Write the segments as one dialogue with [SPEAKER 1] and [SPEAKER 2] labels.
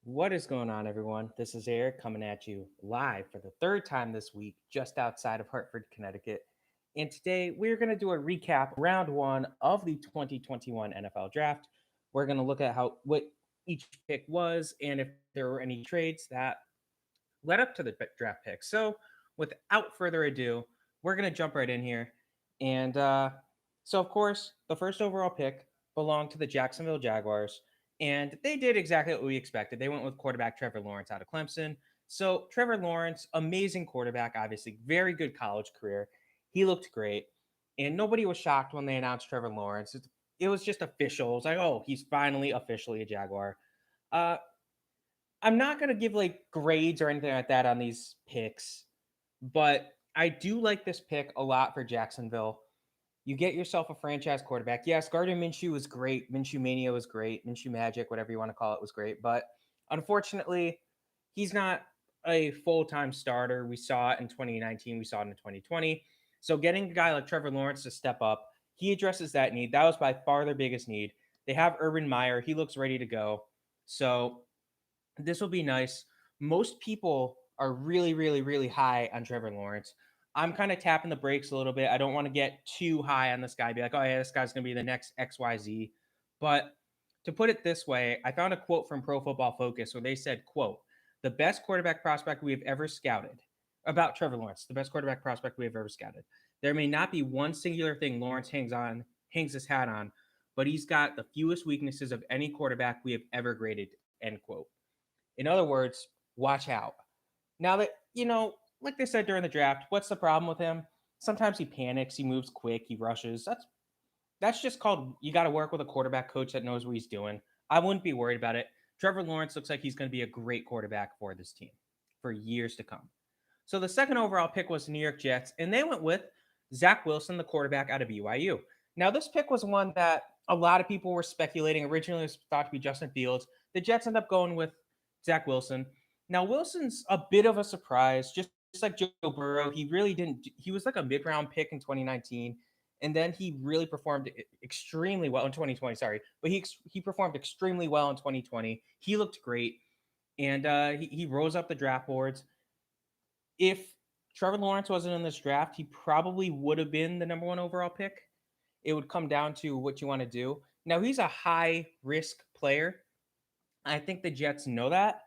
[SPEAKER 1] What is going on, everyone? This is Eric coming at you live for the third time this week, just outside of Hartford, Connecticut. And today we're going to do a recap round one of the 2021 NFL draft. We're going to look at how what each pick was and if there were any trades that led up to the draft pick. So, without further ado, we're going to jump right in here. And of course, the first overall pick belonged to the Jacksonville Jaguars. And they did exactly what we expected. They went with quarterback Trevor Lawrence out of Clemson. So, Trevor Lawrence, amazing quarterback, obviously, very good college career. He looked great. And nobody was shocked when they announced Trevor Lawrence. It was just official. It was like, oh, he's finally officially a Jaguar. Uh, I'm not going to give like grades or anything like that on these picks, but I do like this pick a lot for Jacksonville. You get yourself a franchise quarterback. Yes, Gardner Minshew was great. Minshew Mania was great. Minshew Magic, whatever you want to call it, was great. But unfortunately, he's not a full time starter. We saw it in 2019. We saw it in 2020. So getting a guy like Trevor Lawrence to step up, he addresses that need. That was by far their biggest need. They have Urban Meyer. He looks ready to go. So this will be nice. Most people are really, really, really high on Trevor Lawrence. I'm kind of tapping the brakes a little bit. I don't want to get too high on this guy, be like, oh, yeah, this guy's going to be the next XYZ. But to put it this way, I found a quote from Pro Football Focus where they said, quote, the best quarterback prospect we have ever scouted about Trevor Lawrence, the best quarterback prospect we have ever scouted. There may not be one singular thing Lawrence hangs his hat on, but he's got the fewest weaknesses of any quarterback we have ever graded, end quote. In other words, watch out. Now that, like they said during the draft, what's the problem with him? Sometimes he panics, he moves quick, he rushes. That's just called you got to work with a quarterback coach that knows what he's doing. I wouldn't be worried about it. Trevor Lawrence looks like he's going to be a great quarterback for this team for years to come. So the second overall pick was the New York Jets, and they went with Zach Wilson, the quarterback out of BYU. Now, this pick was one that a lot of people were speculating. Originally, it was thought to be Justin Fields. The Jets end up going with Zach Wilson. Now, Wilson's a bit of a surprise, just like Joe Burrow. He really didn't. He was like a mid-round pick in 2019, and then he really performed extremely well in 2020. Sorry, but he performed extremely well in 2020. He looked great, and he rose up the draft boards. If Trevor Lawrence wasn't in this draft, he probably would have been the number one overall pick. It would come down to what you want to do. Now, he's a high risk player. I think the Jets know that.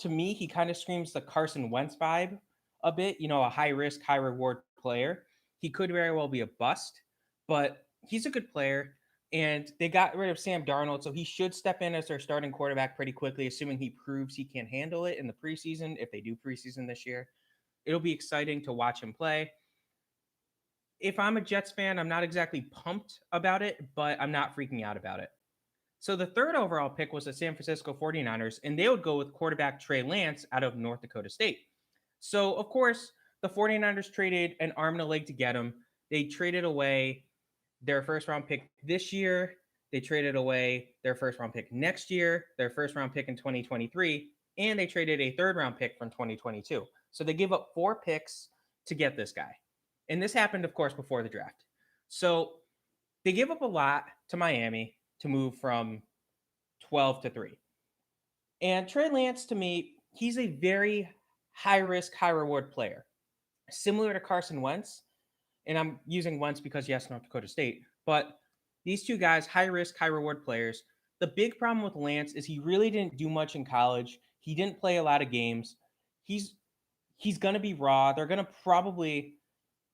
[SPEAKER 1] To me, he kind of screams the Carson Wentz vibe a bit, a high risk, high reward player. He could very well be a bust, but he's a good player. And they got rid of Sam Darnold, so he should step in as their starting quarterback pretty quickly, assuming he proves he can handle it in the preseason, if they do preseason this year. It'll be exciting to watch him play. If I'm a Jets fan, I'm not exactly pumped about it, but I'm not freaking out about it. So the third overall pick was the San Francisco 49ers, and they would go with quarterback Trey Lance out of North Dakota State. So, of course, the 49ers traded an arm and a leg to get him. They traded away their first round pick this year. They traded away their first round pick next year, their first round pick in 2023, and they traded a third round pick from 2022. So they gave up 4 picks to get this guy. And this happened, of course, before the draft. So they give up a lot to Miami to move from 12 to 3. And Trey Lance, to me, he's a very high risk, high reward player, similar to Carson Wentz. And I'm using Wentz because, yes, North Dakota State. But these two guys, high risk, high reward players. The big problem with Lance is he really didn't do much in college. He didn't play a lot of games. He's he's going to be raw. They're going to probably,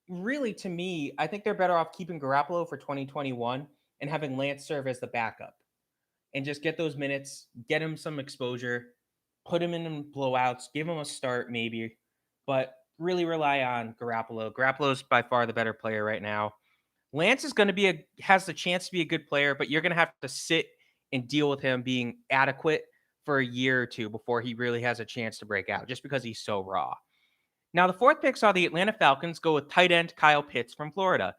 [SPEAKER 1] really, to me, I think they're better off keeping Garoppolo for 2021 and having Lance serve as the backup and just get those minutes, get him some exposure, put him in blowouts, give him a start maybe, but really rely on Garoppolo. Garoppolo's by far the better player right now. Lance is going to be has the chance to be a good player, but you're going to have to sit and deal with him being adequate for a year or two before he really has a chance to break out, just because he's so raw. Now, the fourth pick saw the Atlanta Falcons go with tight end Kyle Pitts from Florida.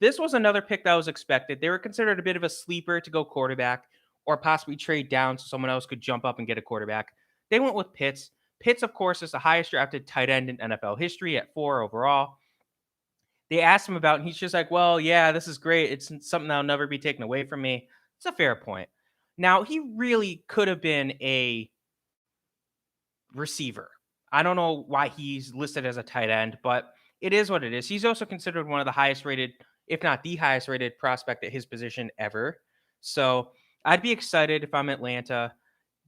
[SPEAKER 1] This was another pick that was expected. They were considered a bit of a sleeper to go quarterback or possibly trade down so someone else could jump up and get a quarterback. They went with Pitts. Pitts, of course, is the highest drafted tight end in NFL history at 4 overall. They asked him about it, and he's just like, well, yeah, this is great. It's something that'll never be taken away from me. It's a fair point. Now, he really could have been a receiver. I don't know why he's listed as a tight end, but it is what it is. He's also considered one of the highest rated, if not the highest rated prospect at his position ever. So I'd be excited if I'm Atlanta.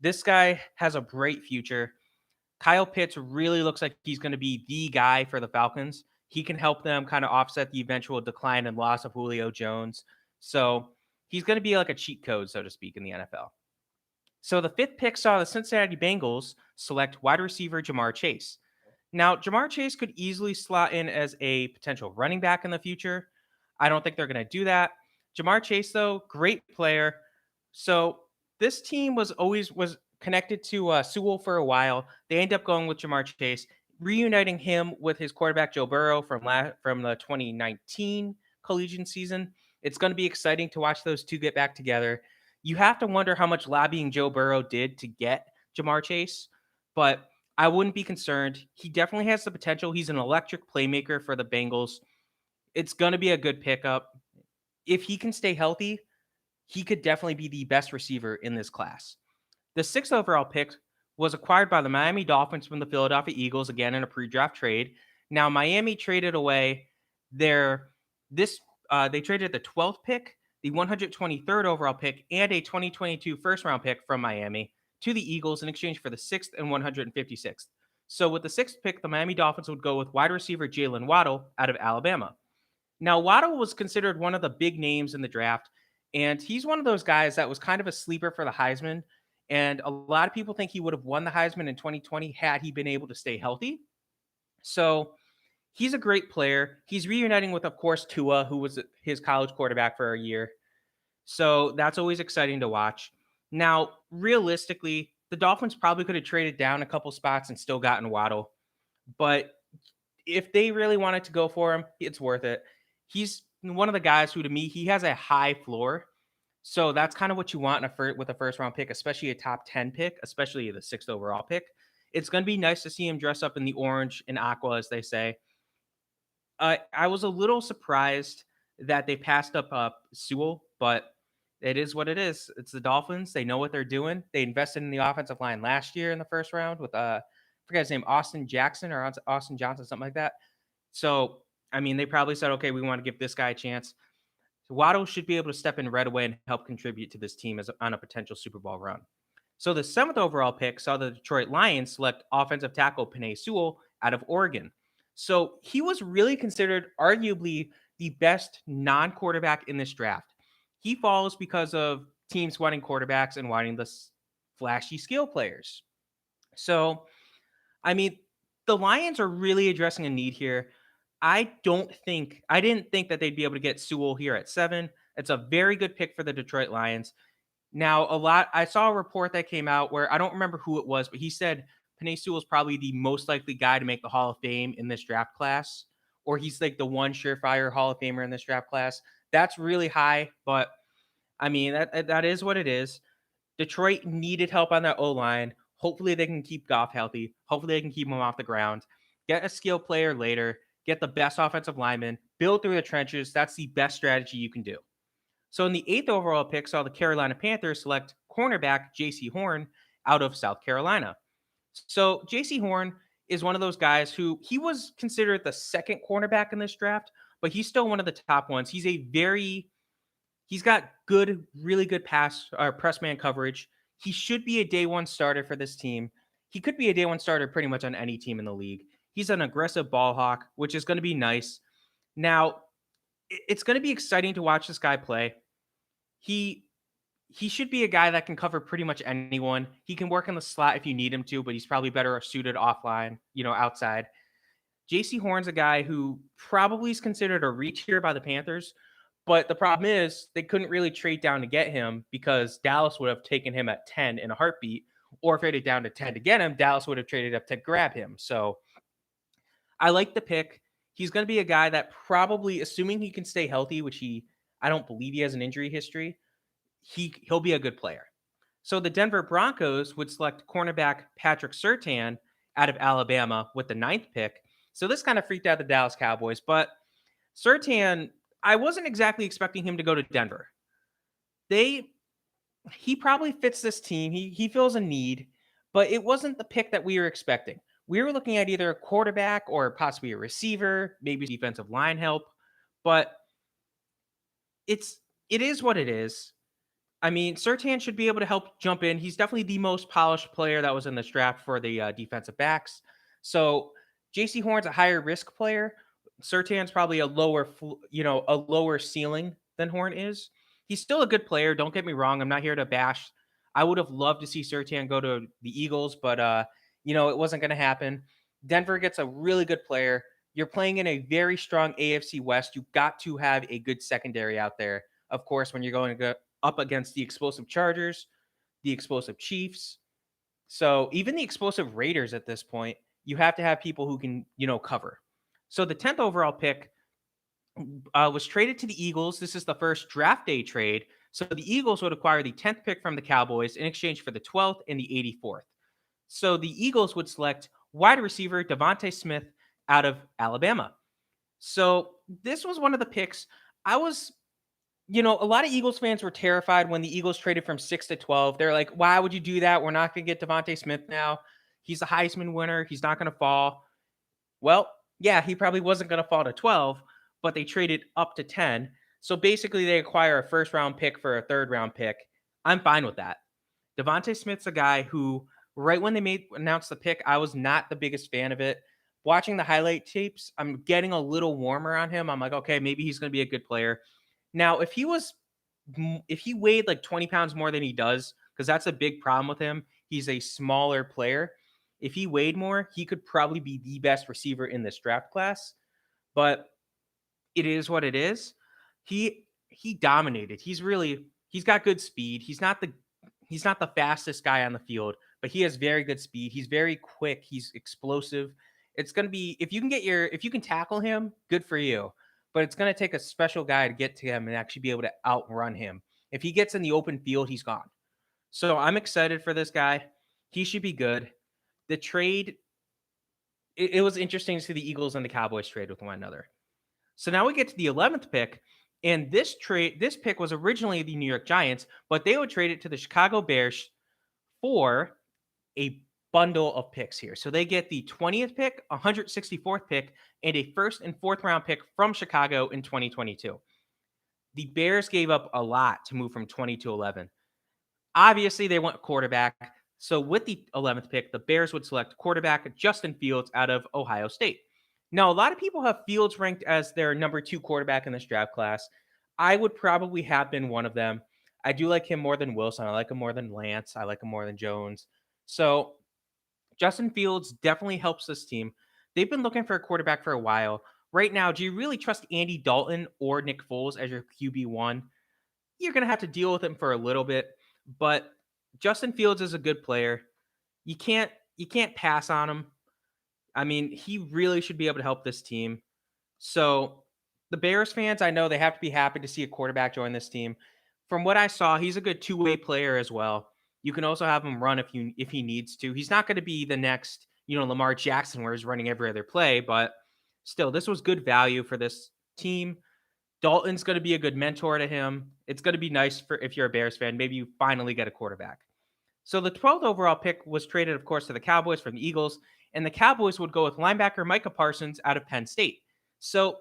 [SPEAKER 1] This guy has a bright future. Kyle Pitts really looks like he's going to be the guy for the Falcons. He can help them kind of offset the eventual decline and loss of Julio Jones. So he's going to be like a cheat code, so to speak, in the NFL. So the fifth pick saw the Cincinnati Bengals select wide receiver Jamar Chase. Now, Jamar Chase could easily slot in as a potential running back in the future. I don't think they're going to do that. Jamar Chase, though, great player. So this team was connected to Sewell for a while. They end up going with Jamar Chase, reuniting him with his quarterback Joe Burrow from the 2019 collegiate season. It's going to be exciting to watch those two get back together. You have to wonder how much lobbying Joe Burrow did to get Jamar Chase, but I wouldn't be concerned. He definitely has the potential. He's an electric playmaker for the Bengals. It's going to be a good pickup. If he can stay healthy, he could definitely be the best receiver in this class. The sixth overall pick was acquired by the Miami Dolphins from the Philadelphia Eagles, again in a pre-draft trade. Now, Miami traded away they traded the 12th pick, the 123rd overall pick, and a 2022 first round pick from Miami to the Eagles in exchange for the 6th and 156th. So with the 6th pick, the Miami Dolphins would go with wide receiver Jalen Waddle out of Alabama. Now, Waddle was considered one of the big names in the draft, and he's one of those guys that was kind of a sleeper for the Heisman. And a lot of people think he would have won the Heisman in 2020 had he been able to stay healthy. So he's a great player. He's reuniting with, of course, Tua, who was his college quarterback for a year. So that's always exciting to watch. Now, realistically, the Dolphins probably could have traded down a couple spots and still gotten Waddle. But if they really wanted to go for him, it's worth it. He's one of the guys who, to me, he has a high floor. So that's kind of what you want with a first round pick, especially a top 10 pick, especially the 6th overall pick. It's going to be nice to see him dress up in the orange and aqua, as they say. I was a little surprised that they passed up Sewell, but it is what it is. It's the Dolphins. They know what they're doing. They invested in the offensive line last year in the first round with I forget his name, Austin Jackson or Austin Johnson, something like that. So I mean, they probably said, okay, we want to give this guy a chance. So Waddle should be able to step in right away and help contribute to this team on a potential Super Bowl run. So the 7th overall pick saw the Detroit Lions select offensive tackle Penei Sewell out of Oregon. So he was really considered arguably the best non-quarterback in this draft. He falls because of teams wanting quarterbacks and wanting the flashy skill players. So, I mean, the Lions are really addressing a need here. I didn't think that they'd be able to get Sewell here at 7. It's a very good pick for the Detroit Lions. Now, I saw a report that came out where I don't remember who it was, but he said Penei Sewell is probably the most likely guy to make the Hall of Fame in this draft class, or he's like the one surefire Hall of Famer in this draft class. That's really high, but I mean, that is what it is. Detroit needed help on that O line. Hopefully, they can keep Goff healthy. Hopefully, they can keep him off the ground. Get a skill player later. Get the best offensive lineman. Build through the trenches. That's the best strategy you can do. So in the 8th overall pick, saw the Carolina Panthers select cornerback J.C. Horn out of South Carolina. So J.C. Horn is one of those guys who he was considered the second cornerback in this draft, but he's still one of the top ones. He's got really good press man coverage. He should be a day one starter for this team. He could be a day one starter pretty much on any team in the league. He's an aggressive ball hawk, which is going to be nice. Now, it's going to be exciting to watch this guy play. He should be a guy that can cover pretty much anyone. He can work in the slot if you need him to, but he's probably better suited offline, outside. JC Horn's a guy who probably is considered a reach here by the Panthers, but the problem is they couldn't really trade down to get him because Dallas would have taken him at 10 in a heartbeat, or if it had down to 10 to get him, Dallas would have traded up to grab him. So I like the pick. He's going to be a guy that probably, assuming he can stay healthy, which I don't believe he has an injury history, he'll be a good player. So the Denver Broncos would select cornerback Patrick Surtain out of Alabama with the 9th pick. So this kind of freaked out the Dallas Cowboys, but Surtain, I wasn't exactly expecting him to go to Denver. He probably fits this team. He feels a need, but it wasn't the pick that we were expecting. We were looking at either a quarterback or possibly a receiver, maybe defensive line help, but it's it is what it is. I mean, Sertan should be able to help jump in. He's definitely the most polished player that was in this draft for the defensive backs. So JC Horn's a higher risk player. Sertan's probably a a lower ceiling than Horn is. He's still a good player. Don't get me wrong. I'm not here to bash. I would have loved to see Sertan go to the Eagles, but it wasn't going to happen. Denver gets a really good player. You're playing in a very strong AFC West. You got to have a good secondary out there. Of course, when you're going to go up against the explosive Chargers, the explosive Chiefs. So even the explosive Raiders at this point, you have to have people who can, cover. So the 10th overall pick was traded to the Eagles. This is the first draft day trade. So the Eagles would acquire the 10th pick from the Cowboys in exchange for the 12th and the 84th. So the Eagles would select wide receiver Devontae Smith out of Alabama. So this was one of the picks. I was a lot of Eagles fans were terrified when the Eagles traded from 6 to 12. They're like, why would you do that? We're not going to get Devontae Smith now. He's a Heisman winner. He's not going to fall. Well, yeah, he probably wasn't going to fall to 12, but they traded up to 10. So basically, they acquire a first round pick for a third round pick. I'm fine with that. Devontae Smith's a guy who, right when they announced the pick, I was not the biggest fan of it. Watching the highlight tapes, I'm getting a little warmer on him. I'm like, okay, maybe he's going to be a good player. Now, if he weighed like 20 pounds more than he does, because that's a big problem with him, he's a smaller player. If he weighed more, he could probably be the best receiver in this draft class. But it is what it is. He dominated. He's got good speed. He's not the fastest guy on the field, but he has very good speed. He's very quick. He's explosive. It's going to be if you can tackle him, good for you. But it's going to take a special guy to get to him and actually be able to outrun him. If he gets in the open field, he's gone. So I'm excited for this guy. He should be good. The trade, it was interesting to see the Eagles and the Cowboys trade with one another. So now we get to the 11th pick, and this pick was originally the New York Giants, but they would trade it to the Chicago Bears for a bundle of picks here. So they get the 20th pick, 164th pick, and a first and fourth round pick from Chicago in 2022. The Bears gave up a lot to move from 20 to 11. Obviously, they want quarterback. So with the 11th pick, the Bears would select quarterback Justin Fields out of Ohio State. Now, a lot of people have Fields ranked as their number 2 quarterback in this draft class. I would probably have been one of them. I do like him more than Wilson. I like him more than Lance. I like him more than Jones. So Justin Fields definitely helps this team. They've been looking for a quarterback for a while. Right now, do you really trust Andy Dalton or Nick Foles as your QB1? You're going to have to deal with him for a little bit, but Justin Fields is a good player. You can't pass on him. I mean, he really should be able to help this team. So, the Bears fans, I know they have to be happy to see a quarterback join this team. From what I saw, he's a good two-way player as well. You can also have him run if he needs to. He's not going to be the next, Lamar Jackson where he's running every other play, but still, this was good value for this team. Dalton's going to be a good mentor to him. It's going to be nice for if you're a Bears fan. Maybe you finally get a quarterback. So the 12th overall pick was traded, of course, to the Cowboys from the Eagles, and the Cowboys would go with linebacker Micah Parsons out of Penn State. So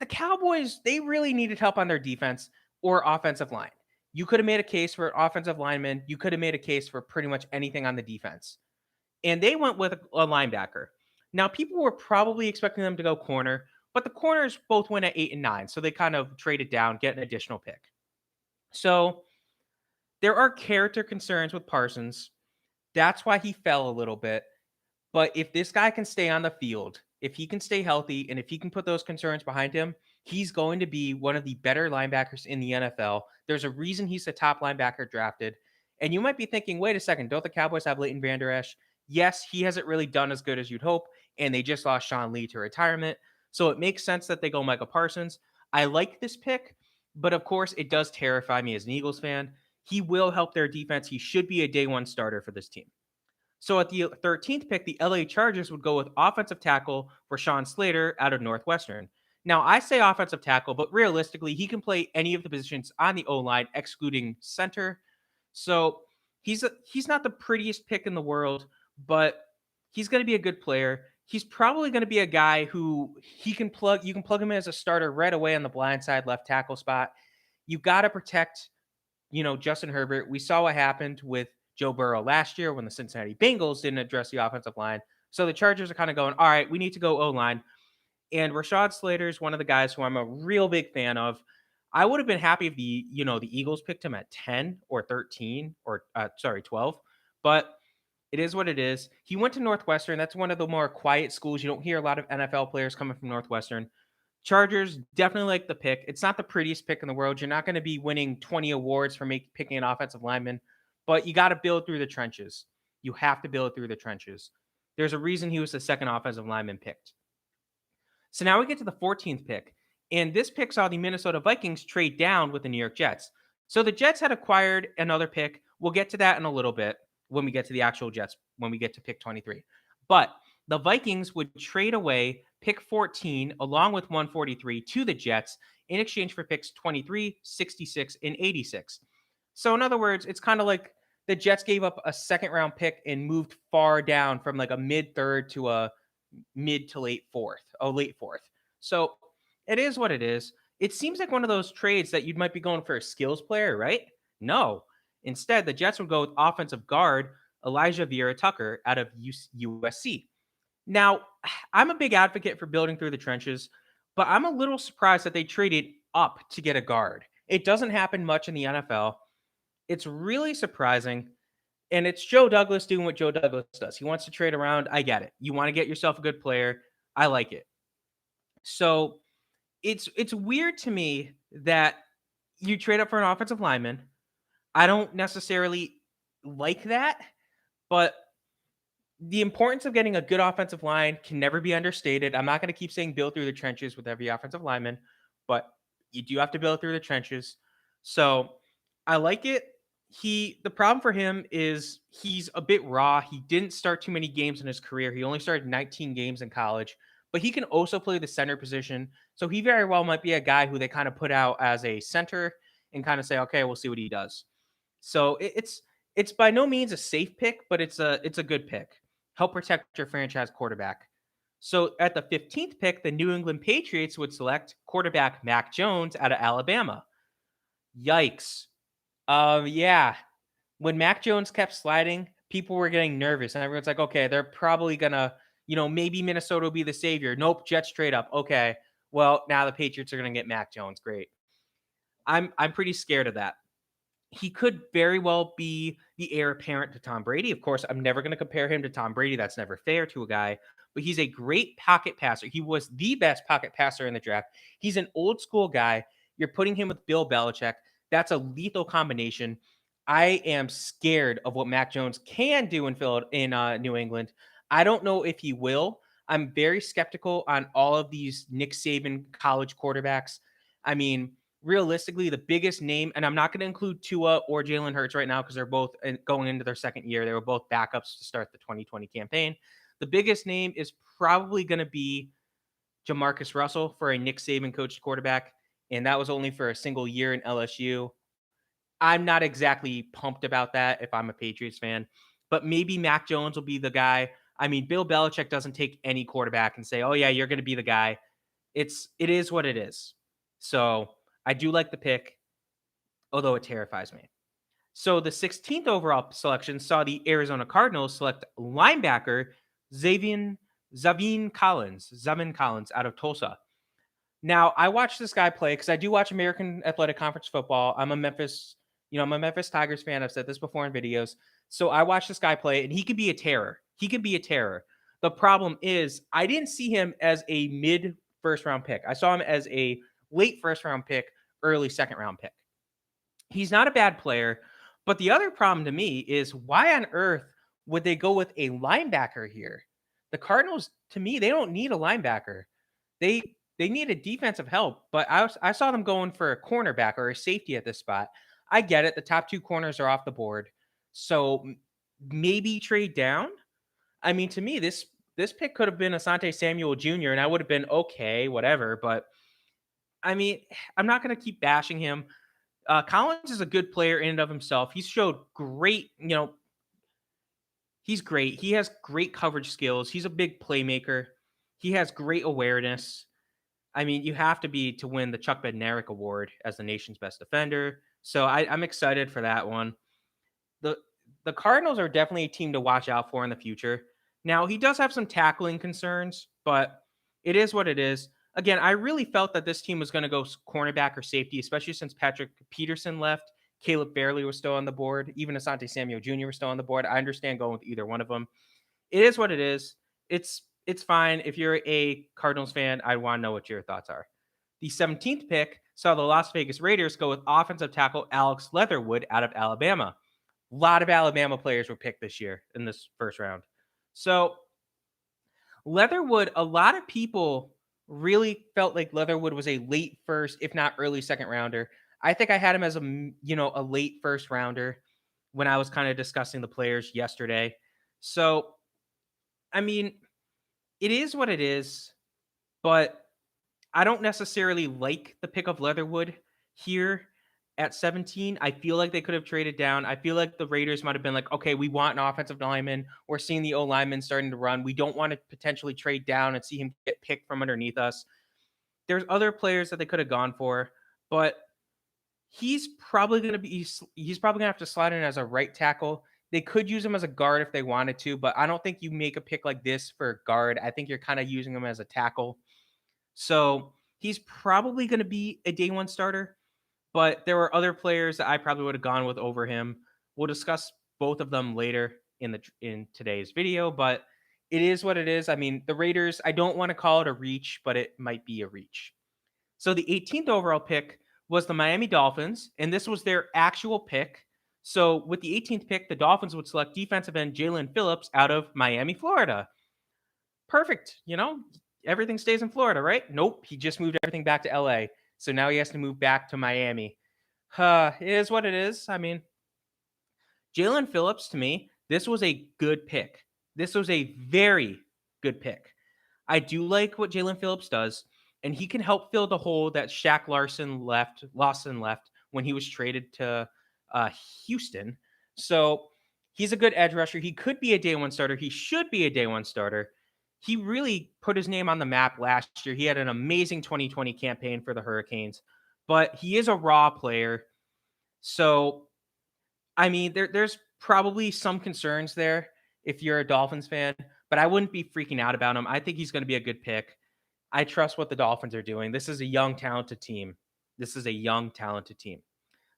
[SPEAKER 1] the Cowboys, they really needed help on their defense or offensive line. You could have made a case for an offensive lineman. You could have made a case for pretty much anything on the defense. And they went with a linebacker. Now, people were probably expecting them to go corner, but the corners both went at 8 and 9. So they kind of traded down, get an additional pick. So there are character concerns with Parsons. That's why he fell a little bit. But if this guy can stay on the field, if he can stay healthy, and if he can put those concerns behind him, he's going to be one of the better linebackers in the NFL. There's a reason he's the top linebacker drafted. And you might be thinking, wait a second, don't the Cowboys have Leighton Vander Esch? Yes, he hasn't really done as good as you'd hope, and they just lost Sean Lee to retirement. So it makes sense that they go Michael Parsons. I like this pick, but of course, it does terrify me as an Eagles fan. He will help their defense. He should be a day one starter for this team. So at the 13th pick, the LA Chargers would go with offensive tackle Rashawn Slater out of Northwestern. Now, I say offensive tackle, but realistically, he can play any of the positions on the O-line, excluding center. So He's not the prettiest pick in the world, but he's going to be a good player. He's probably going to be a guy who he can plug. You can plug him in as a starter right away on the blind side left tackle spot. You got to protect, Justin Herbert. We saw what happened with Joe Burrow last year when the Cincinnati Bengals didn't address the offensive line. So the Chargers are kind of going, all right, we need to go O line. And Rashad Slater is one of the guys who I'm a real big fan of. I would have been happy if the Eagles picked him at 10 or 13 or 12, but it is what it is. He went to Northwestern. That's one of the more quiet schools. You don't hear a lot of NFL players coming from Northwestern. Chargers definitely like the pick. It's not the prettiest pick in the world. You're not going to be winning 20 awards for picking an offensive lineman, but you got to build through the trenches. You have to build through the trenches. There's a reason he was the second offensive lineman picked. So now we get to the 14th pick, and this pick saw the Minnesota Vikings trade down with the New York Jets. So the Jets had acquired another pick. We'll get to that in a little bit when we get to the actual Jets, when we get to pick 23. But the Vikings would trade away pick 14 along with 143 to the Jets in exchange for picks 23, 66, and 86. So in other words, it's kind of like the Jets gave up a second round pick and moved far down from like a mid third to a mid to late fourth. So it is what it is. It seems like one of those trades that you might be going for a skills player, right? No. Instead, the Jets would go with offensive guard Elijah Vera Tucker out of USC. Now, I'm a big advocate for building through the trenches, but I'm a little surprised that they traded up to get a guard. It doesn't happen much in the NFL. It's really surprising. And it's Joe Douglas doing what Joe Douglas does. He wants to trade around. I get it. You want to get yourself a good player. I like it. So it's weird to me that you trade up for an offensive lineman. I don't necessarily like that, but the importance of getting a good offensive line can never be understated. I'm not going to keep saying build through the trenches with every offensive lineman, but you do have to build through the trenches. So I like it. The problem for him is he's a bit raw. He didn't start too many games in his career. He only started 19 games in college, but he can also play the center position. So he very well might be a guy who they kind of put out as a center and kind of say, okay, we'll see what he does. So it's by no means a safe pick, but it's a good pick. Help protect your franchise quarterback. So at the 15th pick, the New England Patriots would select quarterback Mac Jones out of Alabama. Yikes. Yeah. When Mac Jones kept sliding, people were getting nervous, and everyone's like, okay, they're probably gonna, maybe Minnesota will be the savior. Nope, Jets trade up. Okay. Well, now the Patriots are gonna get Mac Jones. Great. I'm pretty scared of that. He could very well be the heir apparent to Tom Brady. Of course, I'm never going to compare him to Tom Brady. That's never fair to a guy, but he's a great pocket passer. He was the best pocket passer in the draft. He's an old school guy. You're putting him with Bill Belichick. That's a lethal combination. I am scared of what Mac Jones can do in New England. I don't know if he will. I'm very skeptical on all of these Nick Saban college quarterbacks. I mean, realistically, the biggest name, and I'm not going to include Tua or Jalen Hurts right now because they're both going into their second year. They were both backups to start the 2020 campaign. The biggest name is probably going to be Jamarcus Russell for a Nick Saban coached quarterback, and that was only for a single year in LSU. I'm not exactly pumped about that if I'm a Patriots fan, but maybe Mac Jones will be the guy. I mean, Bill Belichick doesn't take any quarterback and say, "Oh yeah, you're going to be the guy." It is what it is. So I do like the pick, although it terrifies me. So the 16th overall selection saw the Arizona Cardinals select linebacker Zavin Collins out of Tulsa. Now, I watched this guy play because I do watch American Athletic Conference football. I'm a Memphis Tigers fan. I've said this before in videos. So I watched this guy play, and he could be a terror. He could be a terror. The problem is I didn't see him as a mid first round pick. I saw him as a late first round pick, early second round pick. He's not a bad player, but the other problem to me is why on earth would they go with a linebacker here? The Cardinals, to me, they don't need a linebacker. They need a defensive help, but I saw them going for a cornerback or a safety at this spot. I get it. The top two corners are off the board. So maybe trade down. I mean, to me, this pick could have been Asante Samuel Jr., and I would have been okay, whatever. But I mean, I'm not going to keep bashing him. Collins is a good player in and of himself. He's showed great, he's great. He has great coverage skills. He's a big playmaker. He has great awareness. I mean, you have to be to win the Chuck Bednarik Award as the nation's best defender. So I'm excited for that one. The the Cardinals are definitely a team to watch out for in the future. Now, he does have some tackling concerns, but it is what it is. Again, I really felt that this team was going to go cornerback or safety, especially since Patrick Peterson left. Caleb Fairley was still on the board. Even Asante Samuel Jr. was still on the board. I understand going with either one of them. It is what it is. It's fine. If you're a Cardinals fan, I want to know what your thoughts are. The 17th pick saw the Las Vegas Raiders go with offensive tackle Alex Leatherwood out of Alabama. A lot of Alabama players were picked this year in this first round. So Leatherwood, a lot of people really felt like Leatherwood was a late first, if not early second rounder. I think I had him as a late first rounder when I was kind of discussing the players yesterday. So, I mean, it is what it is, but I don't necessarily like the pick of Leatherwood here at 17. I feel like they could have traded down. I feel like the Raiders might have been like, okay, we want an offensive lineman. We're seeing the O lineman starting to run. We don't want to potentially trade down and see him get picked from underneath us. There's other players that they could have gone for, but he's probably going to have to slide in as a right tackle. They could use him as a guard if they wanted to, but I don't think you make a pick like this for a guard. I think you're kind of using him as a tackle. So he's probably going to be a day one starter, but there were other players that I probably would have gone with over him. We'll discuss both of them later in today's video, but it is what it is. I mean, the Raiders, I don't want to call it a reach, but it might be a reach. So the 18th overall pick was the Miami Dolphins, and this was their actual pick. So with the 18th pick, the Dolphins would select defensive end Jalen Phillips out of Miami, Florida. Perfect. Everything stays in Florida, right? Nope. He just moved everything back to LA. So now he has to move back to Miami. It is what it is. I mean, Jalen Phillips, to me, this was a good pick. This was a very good pick. I do like what Jalen Phillips does, and he can help fill the hole that Shaq Lawson left when he was traded to Houston. So he's a good edge rusher. He could be a day one starter. He should be a day one starter. He really put his name on the map last year. He had an amazing 2020 campaign for the Hurricanes, but he is a raw player. So, I mean, there's probably some concerns there if you're a Dolphins fan, but I wouldn't be freaking out about him. I think he's going to be a good pick. I trust what the Dolphins are doing. This is a young, talented team.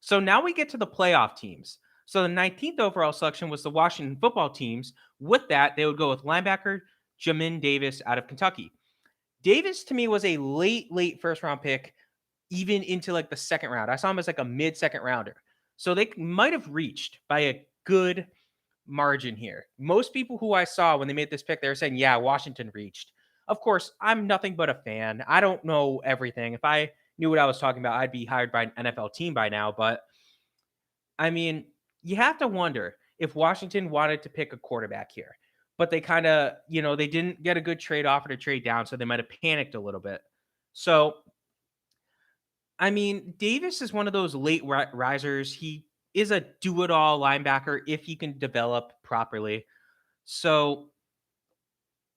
[SPEAKER 1] So now we get to the playoff teams. So the 19th overall selection was the Washington football teams. With that, they would go with linebacker Jamin Davis out of Kentucky. Davis, to me, was a late first round pick, even into like the second round. I saw him as like a mid-second rounder. So they might have reached by a good margin here. Most people who I saw when they made this pick, they were saying, yeah, Washington reached. Of course, I'm nothing but a fan. I don't know everything. If I knew what I was talking about, I'd be hired by an NFL team by now. But I mean, you have to wonder if Washington wanted to pick a quarterback here, but they kind of, they didn't get a good trade offer to trade down, so they might have panicked a little bit. So, I mean, Davis is one of those late risers. He is a do-it-all linebacker if he can develop properly. So,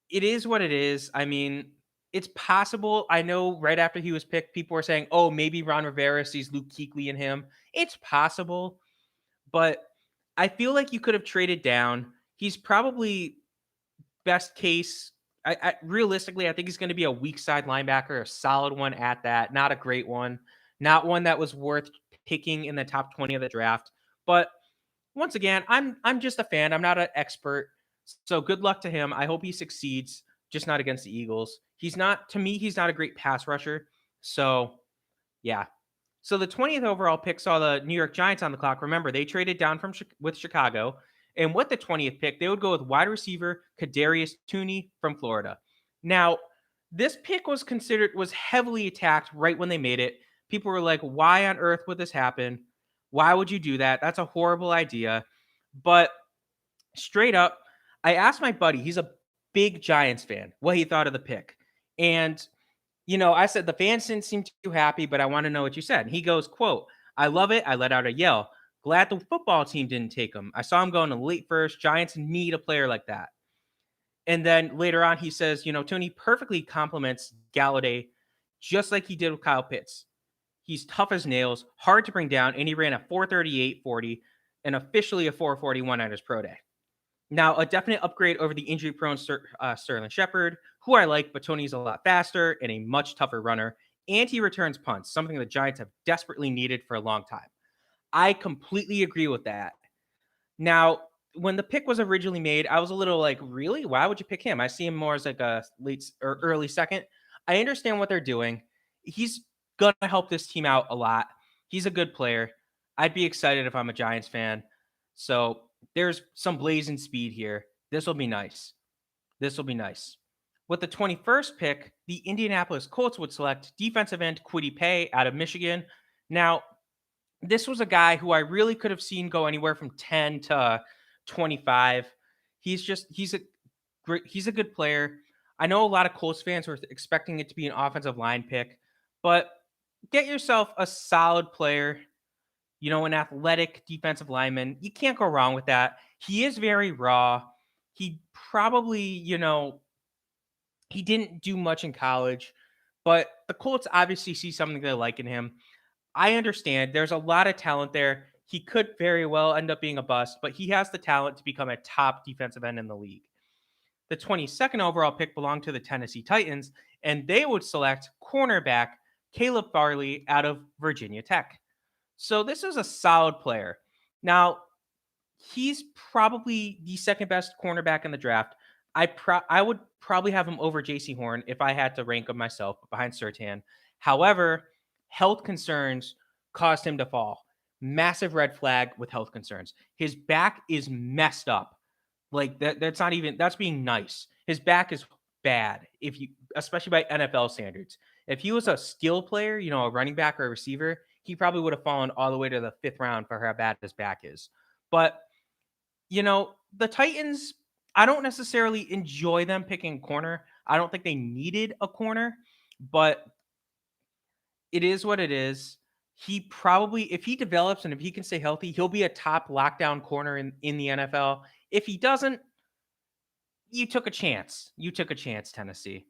[SPEAKER 1] it is what it is. I mean, it's possible. I know right after he was picked, people were saying, oh, maybe Ron Rivera sees Luke Kuechly in him. It's possible, but I feel like you could have traded down. He's probably best case. Realistically, I think he's going to be a weak side linebacker, a solid one at that, not a great one, not one that was worth picking in the top 20 of the draft. But once again, I'm just a fan. I'm not an expert. So good luck to him. I hope he succeeds, just not against the Eagles. He's not a great pass rusher. So, yeah. So the 20th overall pick saw the New York Giants on the clock. Remember, they traded down with Chicago. And with the 20th pick, they would go with wide receiver Kadarius Toney from Florida. Now, this pick was heavily attacked right when they made it. People were like, why on earth would this happen? Why would you do that? That's a horrible idea. But straight up, I asked my buddy, he's a big Giants fan, what he thought of the pick. And, I said, the fans didn't seem too happy, but I want to know what you said. And he goes, quote, I love it. I let out a yell. Glad the football team didn't take him. I saw him going to late first. Giants need a player like that. And then later on, he says, Tony perfectly compliments Galladay just like he did with Kyle Pitts. He's tough as nails, hard to bring down, and he ran a 4:38.40 and officially a 4:41 at his pro day. Now, a definite upgrade over the injury-prone Sterling Shepard, who I like, but Tony's a lot faster and a much tougher runner, and he returns punts, something the Giants have desperately needed for a long time. I completely agree with that. Now, when the pick was originally made, I was a little like, really? Why would you pick him? I see him more as like a late or early second. I understand what they're doing. He's going to help this team out a lot. He's a good player. I'd be excited if I'm a Giants fan. So there's some blazing speed here. This will be nice. This will be nice. With the 21st pick, the Indianapolis Colts would select defensive end Kwity Paye out of Michigan. Now, this was a guy who I really could have seen go anywhere from 10 to 25. He's a good player. I know a lot of Colts fans were expecting it to be an offensive line pick, but get yourself a solid player, an athletic defensive lineman. You can't go wrong with that. He is very raw. He probably, he didn't do much in college, but the Colts obviously see something they like in him. I understand there's a lot of talent there. He could very well end up being a bust, but he has the talent to become a top defensive end in the league. The 22nd overall pick belonged to the Tennessee Titans, and they would select cornerback Caleb Farley out of Virginia Tech. So this is a solid player. Now, he's probably the second best cornerback in the draft. I would probably have him over J.C. Horn if I had to rank him myself behind Surtain. However, health concerns caused him to fall. Massive red flag with health concerns. His back is messed up. Like that's being nice. His back is bad especially by NFL standards. If he was a skill player, a running back or a receiver, he probably would have fallen all the way to the 5th round for how bad his back is. But the Titans, I don't necessarily enjoy them picking corner. I don't think they needed a corner, but it is what it is. He probably, if he develops and if he can stay healthy, he'll be a top lockdown corner in the NFL. If he doesn't, you took a chance. You took a chance, Tennessee.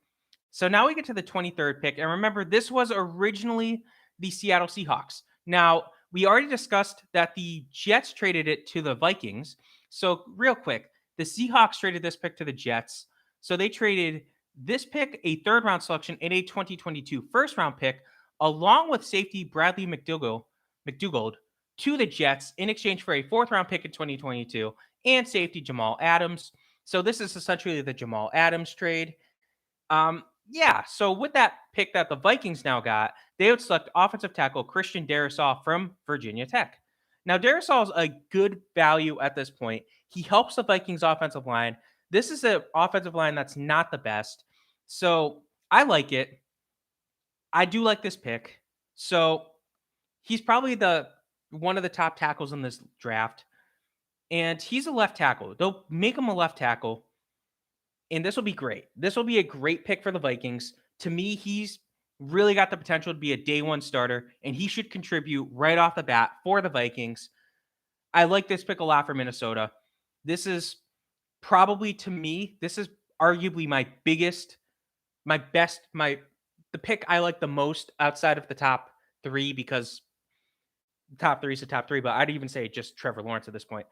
[SPEAKER 1] So now we get to the 23rd pick. And remember, this was originally the Seattle Seahawks. Now, we already discussed that the Jets traded it to the Vikings. So real quick, the Seahawks traded this pick to the Jets. So they traded this pick, a 3rd round selection, and a 2022 1st round pick, along with safety Bradley McDougald to the Jets in exchange for a 4th round pick in 2022 and safety Jamal Adams. So this is essentially the Jamal Adams trade. So with that pick that the Vikings now got, they would select offensive tackle Christian Darrisaw from Virginia Tech. Now, Darrisaw is a good value at this point. He helps the Vikings offensive line. This is an offensive line that's not the best. So I like it. I do like this pick. So he's probably one of the top tackles in this draft. And he's a left tackle. They'll make him a left tackle. And this will be great. This will be a great pick for the Vikings. To me, he's really got the potential to be a day one starter, and he should contribute right off the bat for the Vikings. I like this pick a lot for Minnesota. This is probably, to me, this is arguably the pick I like the most outside of the top 3, because the top 3 is the top 3, but I'd even say just Trevor Lawrence at this point.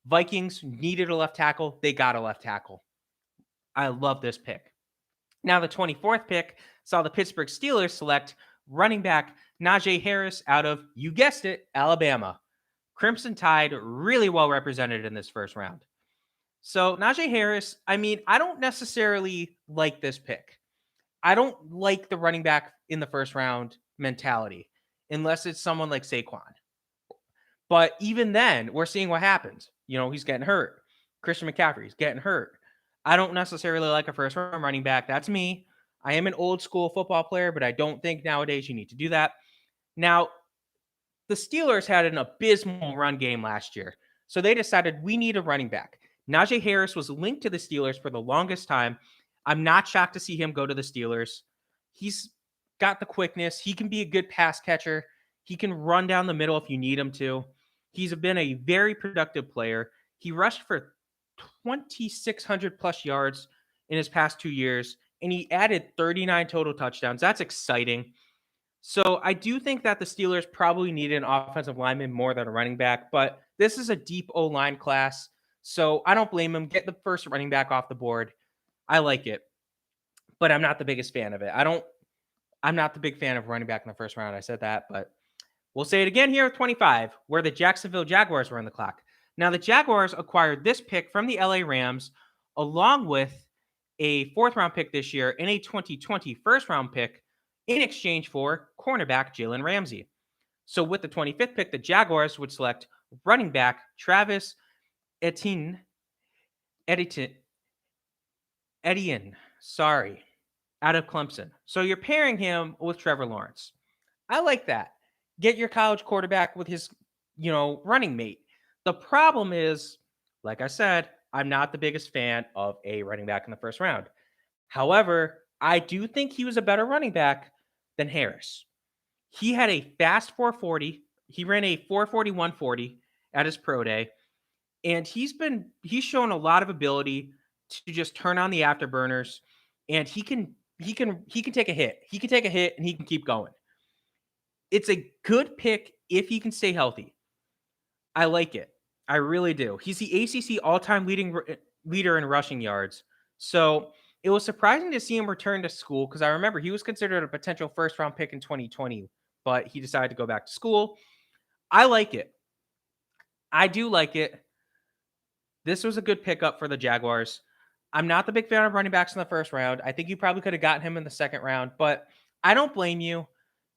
[SPEAKER 1] Vikings needed a left tackle. They got a left tackle. I love this pick. Now, the 24th pick saw the Pittsburgh Steelers select running back Najee Harris out of, you guessed it, Alabama. Crimson Tide really well represented in this 1st round. So Najee Harris, I don't necessarily like this pick. I don't like the running back in the 1st round mentality, unless it's someone like Saquon. But even then, we're seeing what happens. He's getting hurt. Christian McCaffrey's getting hurt. I don't necessarily like a 1st round running back. That's me. I am an old school football player, but I don't think nowadays you need to do that. Now, the Steelers had an abysmal run game last year, so they decided we need a running back. Najee Harris was linked to the Steelers for the longest time. I'm not shocked to see him go to the Steelers. He's got the quickness. He can be a good pass catcher. He can run down the middle if you need him to. He's been a very productive player. He rushed for 2,600 plus yards in his past 2 years, and he added 39 total touchdowns. That's exciting. So I do think that the Steelers probably need an offensive lineman more than a running back, but this is a deep O line class. So I don't blame him. Get the first running back off the board. I like it, but I'm not the biggest fan of it. I'm not the big fan of running back in the first round. I said that, but we'll say it again here at 25, where the Jacksonville Jaguars were on the clock. Now, the Jaguars acquired this pick from the LA Rams, along with a fourth round pick this year and a 2020 first round pick in exchange for cornerback Jalen Ramsey. So, with the 25th pick, the Jaguars would select running back Travis Etienne, Etienne, Etienne, sorry, out of Clemson. So, you're pairing him with Trevor Lawrence. I like that. Get your college quarterback with his, running mate. The problem is, like I said, I'm not the biggest fan of a running back in the first round. However, I do think he was a better running back than Harris. He had a fast 440. He ran a 441 40 at his pro day, and he's shown a lot of ability to just turn on the afterburners, and he can take a hit. He can take a hit and he can keep going. It's a good pick if he can stay healthy. I like it. I really do. He's the ACC all-time leader in rushing yards. So it was surprising to see him return to school because I remember he was considered a potential first-round pick in 2020, but he decided to go back to school. I like it. I do like it. This was a good pickup for the Jaguars. I'm not the big fan of running backs in the first round. I think you probably could have gotten him in the second round, but I don't blame you.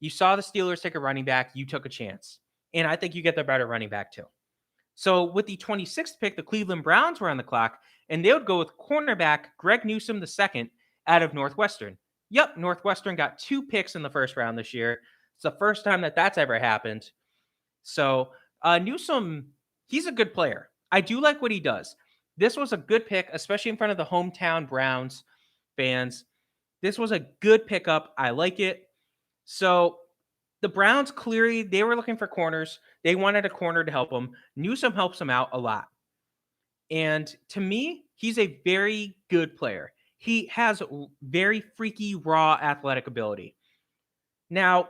[SPEAKER 1] You saw the Steelers take a running back. You took a chance. And I think you get the better running back too. So with the 26th pick, the Cleveland Browns were on the clock, and they would go with cornerback Greg Newsome II out of Northwestern. Yep, Northwestern got 2 picks in the first round this year. It's the first time that that's ever happened. So Newsome, he's a good player. I do like what he does. This was a good pick, especially in front of the hometown Browns fans. This was a good pickup. I like it. So the Browns clearly, they were looking for corners. They wanted a corner to help them. Newsome helps them out a lot. And to me, he's a very good player. He has very freaky, raw athletic ability. Now,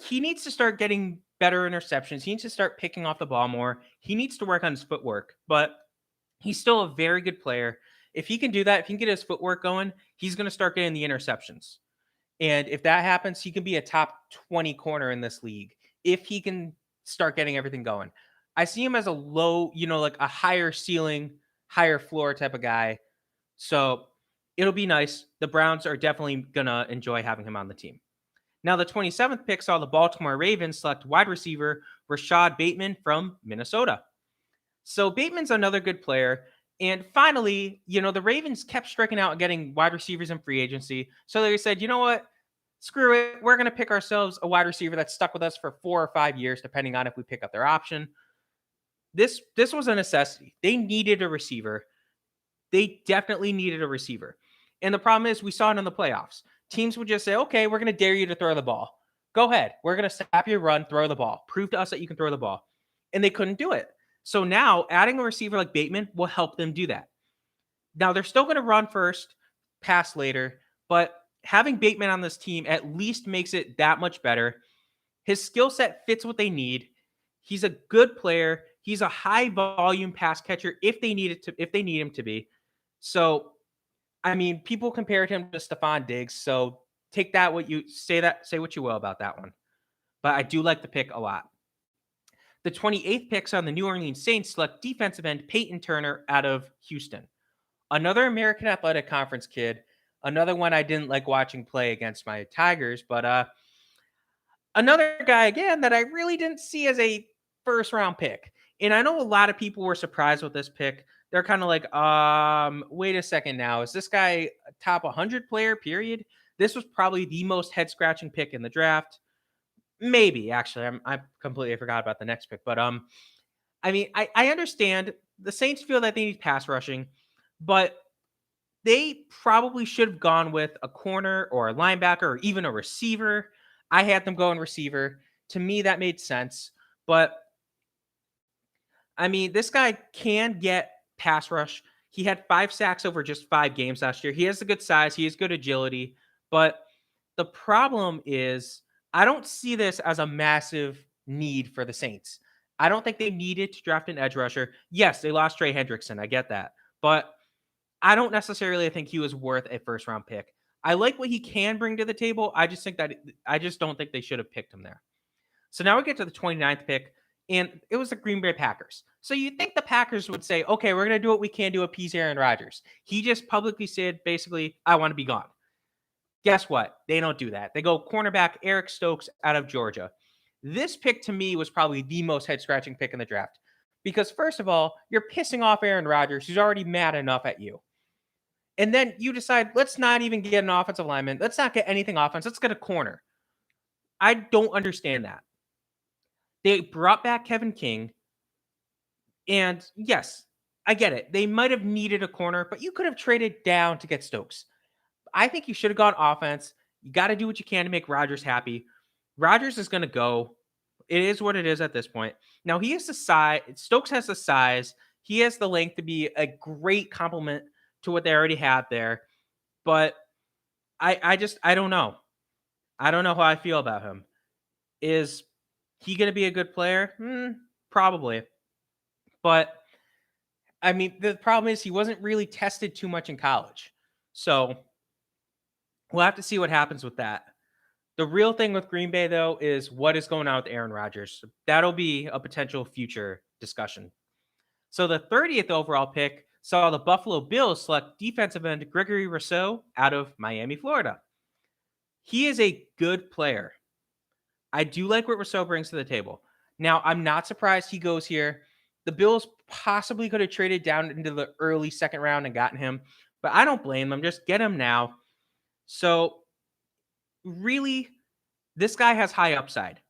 [SPEAKER 1] he needs to start getting better interceptions. He needs to start picking off the ball more. He needs to work on his footwork, but he's still a very good player. If he can do that, if he can get his footwork going, he's going to start getting the interceptions. And if that happens, he can be a top 20 corner in this league if he can start getting everything going. I see him as a low, like a higher ceiling, higher floor type of guy. So it'll be nice. The Browns are definitely going to enjoy having him on the team. Now, the 27th pick saw the Baltimore Ravens select wide receiver Rashad Bateman from Minnesota. So Bateman's another good player. And finally, the Ravens kept striking out and getting wide receivers in free agency. So they said, you know what? Screw it. We're going to pick ourselves a wide receiver that's stuck with us for 4 or 5 years, depending on if we pick up their option. This was a necessity. They needed a receiver. They definitely needed a receiver. And the problem is we saw it in the playoffs. Teams would just say, okay, we're going to dare you to throw the ball. Go ahead. We're going to stop your run, throw the ball. Prove to us that you can throw the ball. And they couldn't do it. So now adding a receiver like Bateman will help them do that. Now they're still going to run first, pass later, but having Bateman on this team at least makes it that much better. His skill set fits what they need. He's a good player. He's a high volume pass catcher if they need him to be. So, I mean, people compared him to Stephon Diggs. So take that say what you will about that one. But I do like the pick a lot. The 28th picks on the New Orleans Saints select defensive end Peyton Turner out of Houston. Another American Athletic Conference kid. Another one I didn't like watching play against my Tigers. But another guy, again, that I really didn't see as a first-round pick. And I know a lot of people were surprised with this pick. They're kind of like, wait a second now. Is this guy a top 100 player, period? This was probably the most head-scratching pick in the draft. Maybe, actually. I completely forgot about the next pick. But, I mean, I understand the Saints feel that they need pass rushing, but they probably should have gone with a corner or a linebacker or even a receiver. I had them going receiver. To me, that made sense. But I mean, this guy can get pass rush. He had 5 sacks over just 5 games last year. He has a good size, he has good agility. But the problem is, I don't see this as a massive need for the Saints. I don't think they needed to draft an edge rusher. Yes, they lost Trey Hendrickson. I get that. But I don't necessarily think he was worth a first round pick. I like what he can bring to the table. I just don't think they should have picked him there. So now we get to the 29th pick, and it was the Green Bay Packers. So you'd think the Packers would say, okay, we're going to do what we can to appease Aaron Rodgers. He just publicly said, basically, I want to be gone. Guess what? They don't do that. They go cornerback Eric Stokes out of Georgia. This pick to me was probably the most head scratching pick in the draft because, first of all, you're pissing off Aaron Rodgers, who's already mad enough at you. And then you decide, let's not even get an offensive lineman. Let's not get anything offense. Let's get a corner. I don't understand that. They brought back Kevin King. And yes, I get it. They might have needed a corner, but you could have traded down to get Stokes. I think you should have gone offense. You got to do what you can to make Rodgers happy. Rodgers is going to go. It is what it is at this point. Now, he has the size. Stokes has the size. He has the length to be a great complement to what they already have there. But I don't know. I don't know how I feel about him. Is he going to be a good player? Probably. But I mean, the problem is he wasn't really tested too much in college. So we'll have to see what happens with that. The real thing with Green Bay, though, is what is going on with Aaron Rodgers. That'll be a potential future discussion. So the 30th overall pick saw the Buffalo Bills select defensive end Gregory Rousseau out of Miami, Florida. He is a good player. I do like what Rousseau brings to the table. Now, I'm not surprised he goes here. The Bills possibly could have traded down into the early second round and gotten him, but I don't blame them. Just get him now. So, really, this guy has high upside.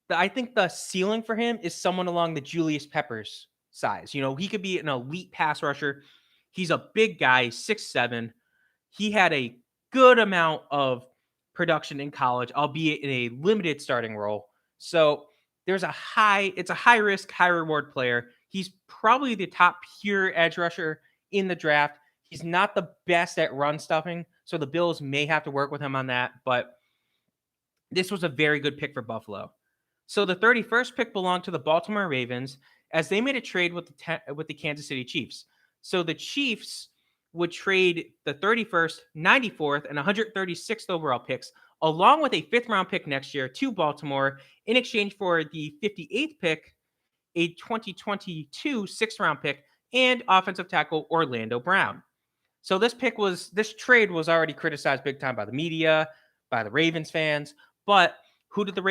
[SPEAKER 1] I think the ceiling for him is someone along the Julius Peppers size. You know, he could be an elite pass rusher. He's a big guy, 6'7". He had a good amount of production in college, albeit in a limited starting role. So it's a high risk, high reward player. He's probably the top pure edge rusher in the draft. He's not the best at run stuffing, so the Bills may have to work with him on that, but this was a very good pick for Buffalo. So the 31st pick belonged to the Baltimore Ravens as they made a trade with the Kansas City Chiefs. So the Chiefs would trade the 31st, 94th, and 136th overall picks, along with a 5th-round pick next year to Baltimore in exchange for the 58th pick, a 2022 6th-round pick, and offensive tackle Orlando Brown. So this trade was already criticized big time by the media, by the Ravens fans, but what did the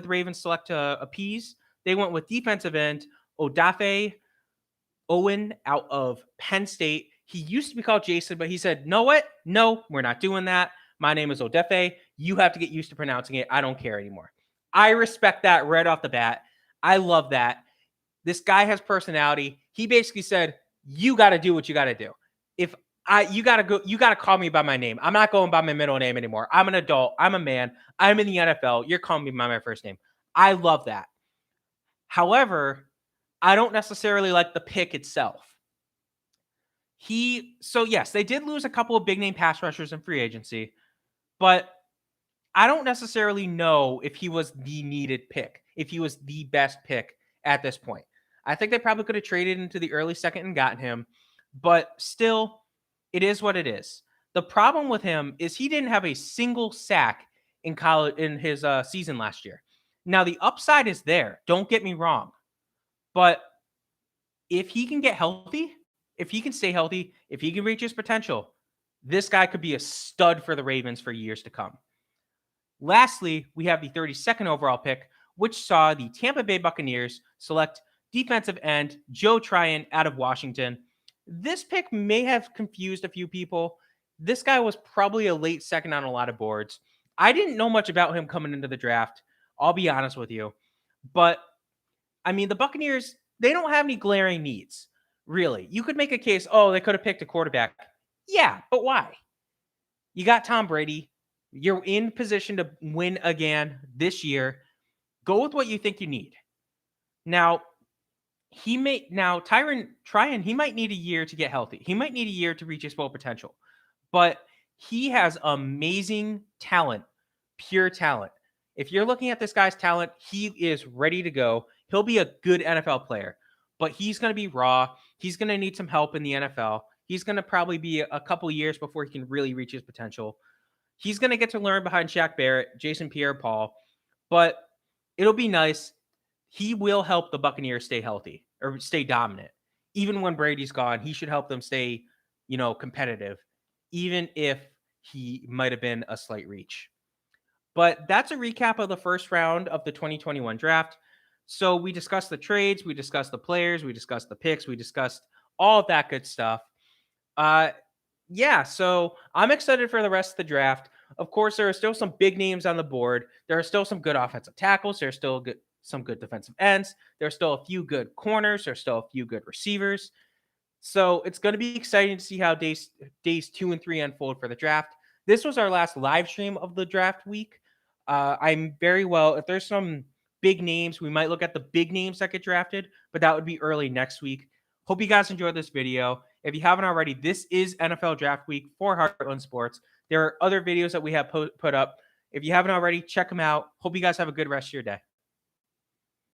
[SPEAKER 1] Ravens select to appease? They went with defensive end Odafe Owen out of Penn State. He used to be called Jason, but he said, "Know what? No, we're not doing that. My name is Odafe. You have to get used to pronouncing it. I don't care anymore." I respect that right off the bat. I love that. This guy has personality. He basically said, "You got to do what you got to do. You got to call me by my name. I'm not going by my middle name anymore. I'm an adult. I'm a man. I'm in the NFL. You're calling me by my first name." I love that. However, I don't necessarily like the pick itself. Yes, they did lose a couple of big name pass rushers in free agency, but I don't necessarily know if he was the needed pick, if he was the best pick at this point. I think they probably could have traded into the early second and gotten him, but still, it is what it is. The problem with him is he didn't have a single sack in college in his season last year. Now, the upside is there. Don't get me wrong. But if he can get healthy, if he can stay healthy, if he can reach his potential, this guy could be a stud for the Ravens for years to come. Lastly, we have the 32nd overall pick, which saw the Tampa Bay Buccaneers select defensive end Joe Tryon out of Washington. This pick may have confused a few people. This guy was probably a late second on a lot of boards. I didn't know much about him coming into the draft. I'll be honest with you. But, I mean, the Buccaneers, they don't have any glaring needs, really. You could make a case, they could have picked a quarterback. Yeah, but why? You got Tom Brady. You're in position to win again this year. Go with what you think you need. Now, Tyron Tryon, he might need a year to get healthy. He might need a year to reach his full potential. But he has amazing talent, pure talent. If you're looking at this guy's talent, he is ready to go. He'll be a good NFL player, but he's going to be raw. He's going to need some help in the NFL. He's going to probably be a couple years before he can really reach his potential. He's going to get to learn behind Shaq Barrett, Jason Pierre-Paul, but it'll be nice. He will help the Buccaneers stay healthy or stay dominant. Even when Brady's gone, he should help them stay, competitive, even if he might have been a slight reach. But that's a recap of the first round of the 2021 draft. So we discussed the trades, we discussed the players, we discussed the picks, we discussed all of that good stuff. So I'm excited for the rest of the draft. Of course, there are still some big names on the board. There are still some good offensive tackles. There's still some good defensive ends. There's still a few good corners. There's still a few good receivers. So it's going to be exciting to see how days 2 and 3 unfold for the draft. This was our last live stream of the draft week. If there's some big names, we might look at the big names that get drafted, but that would be early next week. Hope you guys enjoyed this video. If you haven't already, this is NFL Draft Week for Heartland Sports. There are other videos that we have put up. If you haven't already, check them out. Hope you guys have a good rest of your day.